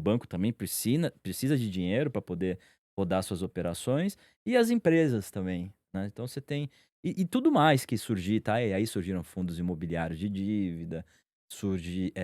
banco também precisa de dinheiro para poder rodar suas operações, e as empresas também, né. Então você tem e tudo mais que surgir, tá, e aí surgiram fundos imobiliários de dívida,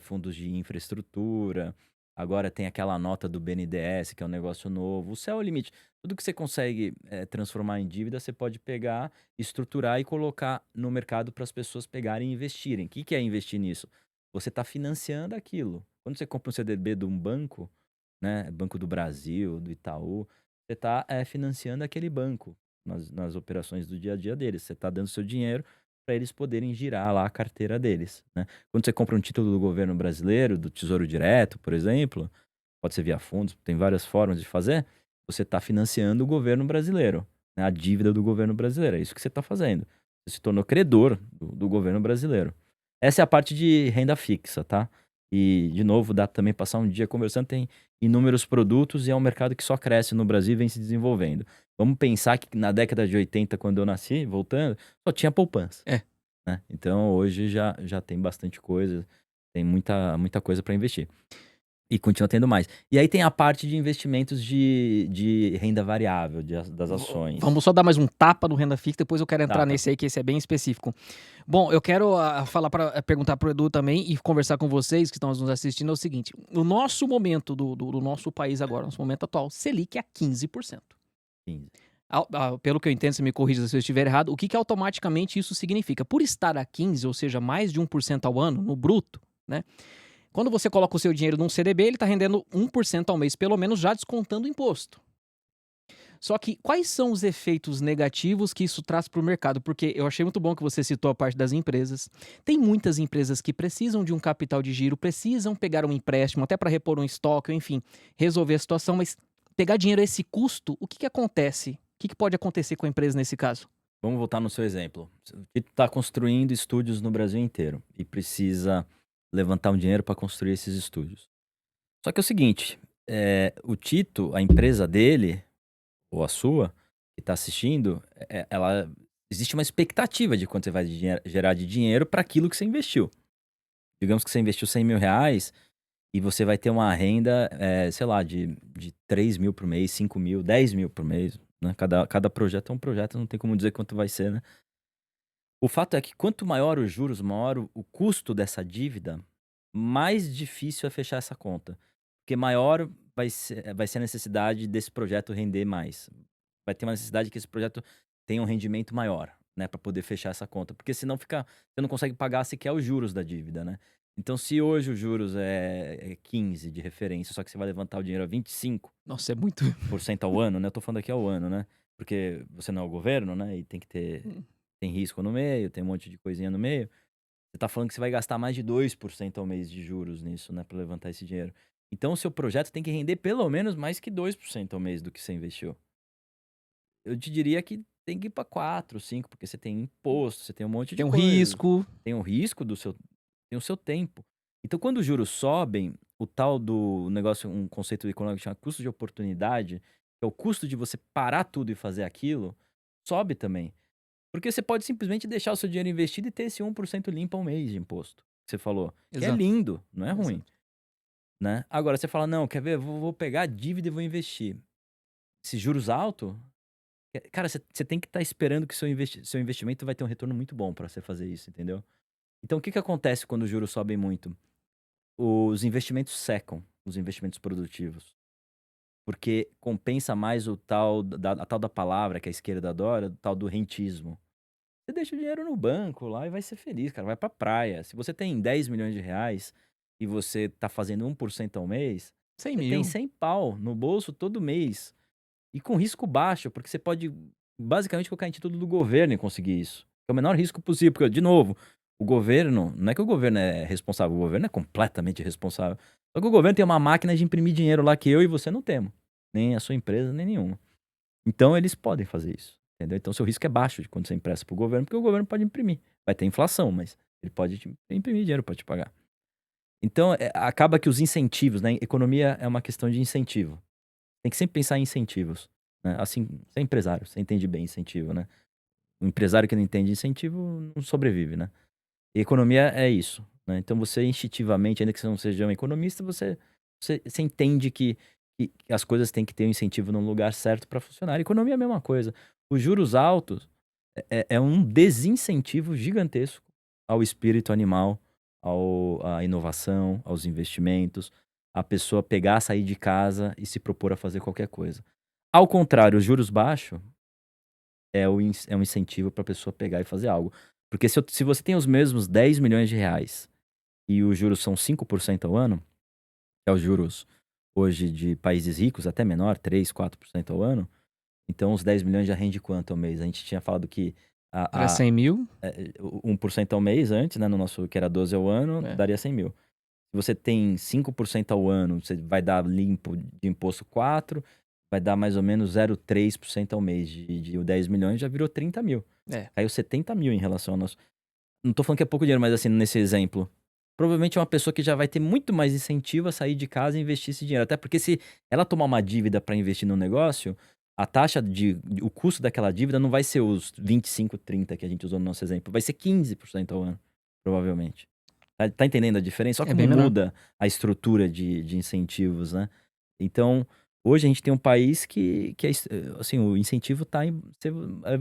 fundos de infraestrutura, agora tem aquela nota do BNDES, que é um negócio novo, o céu é o limite. Tudo que você consegue, transformar em dívida, você pode pegar, estruturar e colocar no mercado para as pessoas pegarem e investirem. O que que é investir nisso? Você está financiando aquilo. Quando você compra um CDB de um banco, né, Banco do Brasil, do Itaú, você está, financiando aquele banco nas operações do dia a dia deles. Você está dando seu dinheiro para eles poderem girar lá a carteira deles, né. Quando você compra um título do governo brasileiro, do Tesouro Direto, por exemplo, pode ser via fundos, tem várias formas de fazer, você está financiando o governo brasileiro, né, a dívida do governo brasileiro, é isso que você está fazendo. Você se tornou credor do governo brasileiro. Essa é a parte de renda fixa, tá. E, de novo, dá também passar um dia conversando, tem inúmeros produtos e é um mercado que só cresce no Brasil e vem se desenvolvendo. Vamos pensar que na década de 80, quando eu nasci, voltando, só tinha poupança, É. né. Então hoje já tem bastante coisa, tem muita coisa para investir. E continua tendo mais. E aí tem a parte de investimentos de renda variável, das ações. Vamos só dar mais um tapa no renda fixa, depois eu quero entrar Tá nesse bom. aí, que esse é bem específico. Bom, eu quero falar para perguntar para o Edu também e conversar com vocês que estão nos assistindo é o seguinte: o nosso momento do nosso país agora, nosso momento atual, Selic é a 15%. 15. Pelo que eu entendo, você me corrija se eu estiver errado, o que que automaticamente isso significa? Por estar a 15, ou seja, mais de 1% ao ano, no bruto, né? Quando você coloca o seu dinheiro num CDB, ele está rendendo 1% ao mês, pelo menos já descontando o imposto. Só que quais são os efeitos negativos que isso traz para o mercado? Porque eu achei muito bom que você citou a parte das empresas. Tem muitas empresas que precisam de um capital de giro, precisam pegar um empréstimo até para repor um estoque, ou enfim, resolver a situação, mas pegar dinheiro a esse custo, o que que acontece? O que que pode acontecer com a empresa nesse caso? Vamos voltar no seu exemplo. O Tito está construindo estúdios no Brasil inteiro e precisa levantar um dinheiro para construir esses estúdios. Só que é o seguinte, o Tito, a empresa dele, ou a sua, que está assistindo, ela existe uma expectativa de quanto você vai gerar de dinheiro para aquilo que você investiu. Digamos que você investiu R$ 100.000 e você vai ter uma renda, sei lá, de 3.000 por mês, 5.000, 10.000 por mês, né, cada projeto é um projeto, não tem como dizer quanto vai ser, né. O fato é que quanto maior os juros, maior o custo dessa dívida, mais difícil é fechar essa conta, porque maior vai ser a necessidade desse projeto render mais. Vai ter uma necessidade que esse projeto tenha um rendimento maior, né, para poder fechar essa conta, porque senão você não consegue pagar sequer os juros da dívida, né. Então se hoje os juros é 15 de referência, só que você vai levantar o dinheiro a 25% Nossa, é muito. ao ano, né, eu tô falando aqui ao ano, né, porque você não é o governo, né, e tem que ter tem risco no meio, tem um monte de coisinha no meio. Você tá falando que você vai gastar mais de 2% ao mês de juros nisso, né, pra levantar esse dinheiro. Então o seu projeto tem que render pelo menos mais que 2% ao mês do que você investiu. Eu te diria que tem que ir pra 4, 5, porque você tem imposto, você tem um monte de Tem um coisas. risco. Tem o risco tem o seu tempo. Então quando os juros sobem, o tal do negócio, um conceito econômico que chama custo de oportunidade, que é o custo de você parar tudo e fazer aquilo, sobe também. Porque você pode simplesmente deixar o seu dinheiro investido e ter esse 1% limpo ao mês de imposto, que você falou, que é Exato, lindo, não é ruim, exato. né. Agora você fala: "Não, quer ver? Vou pegar a dívida e vou investir". Esses juros alto, cara, você tem que estar esperando que seu investimento vai ter um retorno muito bom para você fazer isso, entendeu. Então o que que acontece quando os juros sobem muito? Os investimentos secam, os investimentos produtivos, porque compensa mais a tal da palavra que a esquerda adora, o tal do rentismo. Você deixa o dinheiro no banco lá e vai ser feliz, cara, vai pra praia. Se você tem R$ 10.000.000 e você tá fazendo 1% ao mês, 100 você tem mil. 100 pau no bolso todo mês. E com risco baixo, porque você pode basicamente colocar em título do governo e conseguir isso. É o menor risco possível, porque, de novo, o governo não é que o governo é responsável, o governo é completamente responsável. Só que o governo tem uma máquina de imprimir dinheiro lá que eu e você não temos, nem a sua empresa, nem nenhuma. Então eles podem fazer isso, entendeu. Então seu risco é baixo de quando você empresta para o governo, porque o governo pode imprimir. Vai ter inflação, mas ele pode te imprimir dinheiro para te pagar. Então, acaba que os incentivos, né, economia é uma questão de incentivo. Tem que sempre pensar em incentivos, né, assim, você é empresário, você entende bem incentivo, né. O empresário que não entende incentivo não sobrevive, né. E economia é isso, né, então você instintivamente, ainda que você não seja um economista, você você entende que as coisas têm que ter um incentivo no lugar certo para funcionar. A economia é a mesma coisa. Os juros altos é um desincentivo gigantesco ao espírito animal, à inovação, aos investimentos, a pessoa pegar, sair de casa e se propor a fazer qualquer coisa. Ao contrário, os juros baixos é um incentivo para a pessoa pegar e fazer algo. Porque se você tem os mesmos R$ 10 milhões e os juros são 5% ao ano, que é os juros hoje de países ricos, até menor, 3, 4% ao ano, então os 10 milhões já rende quanto ao mês? A gente tinha falado que Era a 100 mil? 1% ao mês antes, né, no nosso que era 12 ao ano, É. daria 100 mil. Se você tem 5% ao ano, você vai dar limpo de imposto 4, vai dar mais ou menos 0,3% ao mês de 10 milhões, já virou 30 mil. É. Caiu 70 mil em relação ao nosso. Não tô falando que é pouco dinheiro, mas assim, nesse exemplo, provavelmente é uma pessoa que já vai ter muito mais incentivo a sair de casa e investir esse dinheiro. Até porque se ela tomar uma dívida para investir no negócio, a taxa o custo daquela dívida não vai ser os 25, 30 que a gente usou no nosso exemplo, vai ser 15% ao ano, provavelmente. Tá entendendo a diferença? Olha É como bem menor. muda a estrutura de incentivos, né? Então, hoje a gente tem um país que assim, o incentivo tá em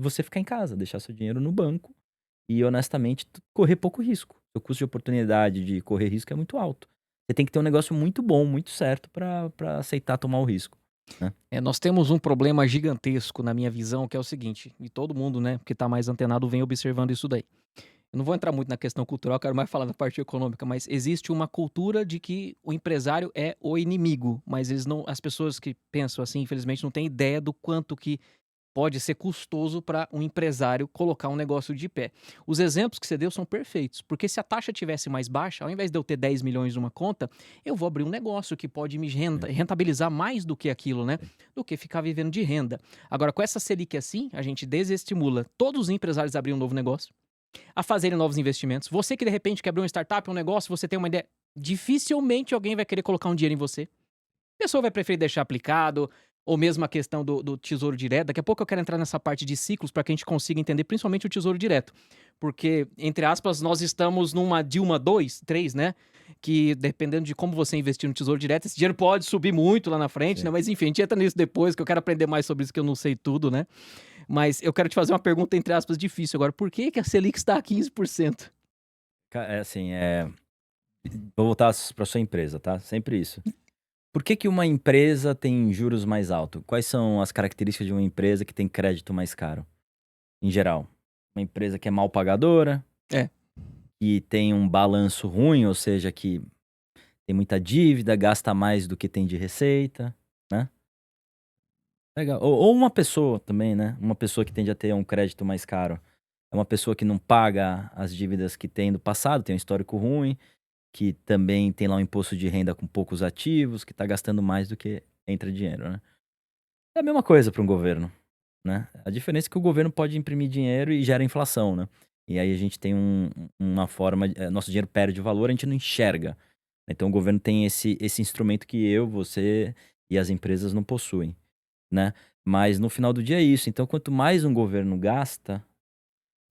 você ficar em casa, deixar seu dinheiro no banco e honestamente correr pouco risco. O custo de oportunidade de correr risco é muito alto. Você tem que ter um negócio muito bom, muito certo para aceitar tomar o risco, né? Nós temos um problema gigantesco na minha visão, que é o seguinte, e todo mundo, né, que tá mais antenado vem observando isso daí. Eu não vou entrar muito na questão cultural, quero mais falar na parte econômica, mas existe uma cultura de que o empresário é o inimigo, mas eles não, as pessoas que pensam assim, infelizmente, não têm ideia do quanto que pode ser custoso para um empresário colocar um negócio de pé. Os exemplos que você deu são perfeitos, porque se a taxa tivesse mais baixa, ao invés de eu ter 10 milhões numa conta, eu vou abrir um negócio que pode me Sim, rentabilizar mais do que aquilo, né? sim. Do que ficar vivendo de renda. Agora, com essa Selic assim, a gente desestimula todos os empresários a abrir um novo negócio, a fazerem novos investimentos. Você que de repente quer abrir uma startup, um negócio, você tem uma ideia, dificilmente alguém vai querer colocar um dinheiro em você. A pessoa vai preferir deixar aplicado, ou mesmo a questão do tesouro direto. Daqui a pouco eu quero entrar nessa parte de ciclos para que a gente consiga entender principalmente o tesouro direto. Porque, entre aspas, nós estamos numa Dilma 2, 3, né? Que dependendo de como você investir no tesouro direto, esse dinheiro pode subir muito lá na frente, né? Sim. Mas enfim, a gente entra nisso depois, que eu quero aprender mais sobre isso, que eu não sei tudo, né? Mas eu quero te fazer uma pergunta, entre aspas, difícil agora. Por que a Selic está a 15%? É assim, vou voltar para sua empresa, tá? Sempre isso. Por que uma empresa tem juros mais altos? Quais são as características de uma empresa que tem crédito mais caro, em geral? Uma empresa que é mal pagadora, É. que tem um balanço ruim, ou seja, que tem muita dívida, gasta mais do que tem de receita, né? Legal. Ou uma pessoa também, né? Uma pessoa que tende a ter um crédito mais caro. É uma pessoa que não paga as dívidas que tem do passado, tem um histórico ruim, que também tem lá um imposto de renda com poucos ativos, que está gastando mais do que entra dinheiro, né? É a mesma coisa para um governo, né? A diferença é que o governo pode imprimir dinheiro e gera inflação, né? E aí a gente tem uma forma, nosso dinheiro perde valor, a gente não enxerga. Então o governo tem esse instrumento que eu, você e as empresas não possuem, né? Mas no final do dia é isso. Então quanto mais um governo gasta,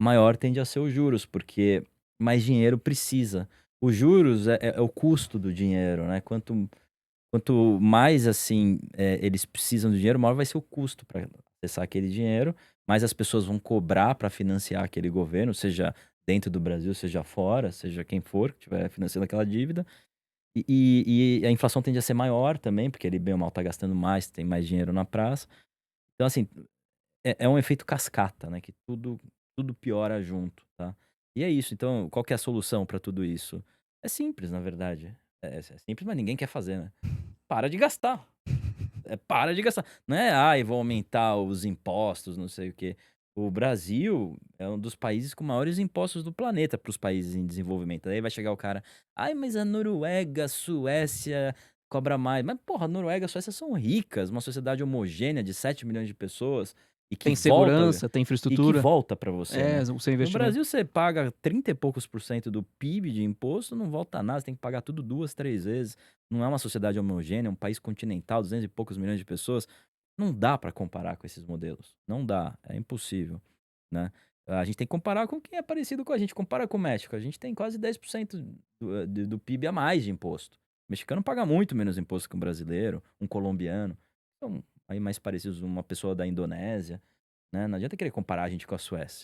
maior tende a ser os juros, porque mais dinheiro precisa. Os juros é o custo do dinheiro, né? Quanto mais, assim, eles precisam do dinheiro, maior vai ser o custo para acessar aquele dinheiro, mais as pessoas vão cobrar para financiar aquele governo, seja dentro do Brasil, seja fora, seja quem for que estiver financiando aquela dívida. E a inflação tende a ser maior também, porque ele bem ou mal está gastando mais, tem mais dinheiro na praça. Então, assim, é um efeito cascata, né, que tudo piora junto, tá. E é isso, então qual que é a solução para tudo isso? É simples, na verdade. É simples, mas ninguém quer fazer, né. Para de gastar. Para de gastar. Não é: "Ai, vou aumentar os impostos, não sei o quê". O Brasil é um dos países com maiores impostos do planeta para os países em desenvolvimento. Aí vai chegar o cara: "Ai, mas a Noruega, a Suécia cobra mais". Mas porra, a Noruega e a Suécia são ricas, uma sociedade homogênea de 7 milhões de pessoas e que Tem volta segurança, tem e que infraestrutura. volta para você, É, né. o seu No investimento. Brasil você paga 30 e poucos por cento do PIB de imposto, não volta nada, você tem que pagar tudo 2, 3 vezes. Não é uma sociedade homogênea, é um país continental, 200 e poucos milhões de pessoas. Não dá para comparar com esses modelos, não dá, é impossível, né. A gente tem que comparar com quem é parecido com a gente, compara com o México, a gente tem quase 10% do PIB a mais de imposto. mexicano paga muito menos imposto que um brasileiro, um colombiano. São aí mais parecidos, uma pessoa da Indonésia, né? Não adianta querer comparar a gente com a Suécia.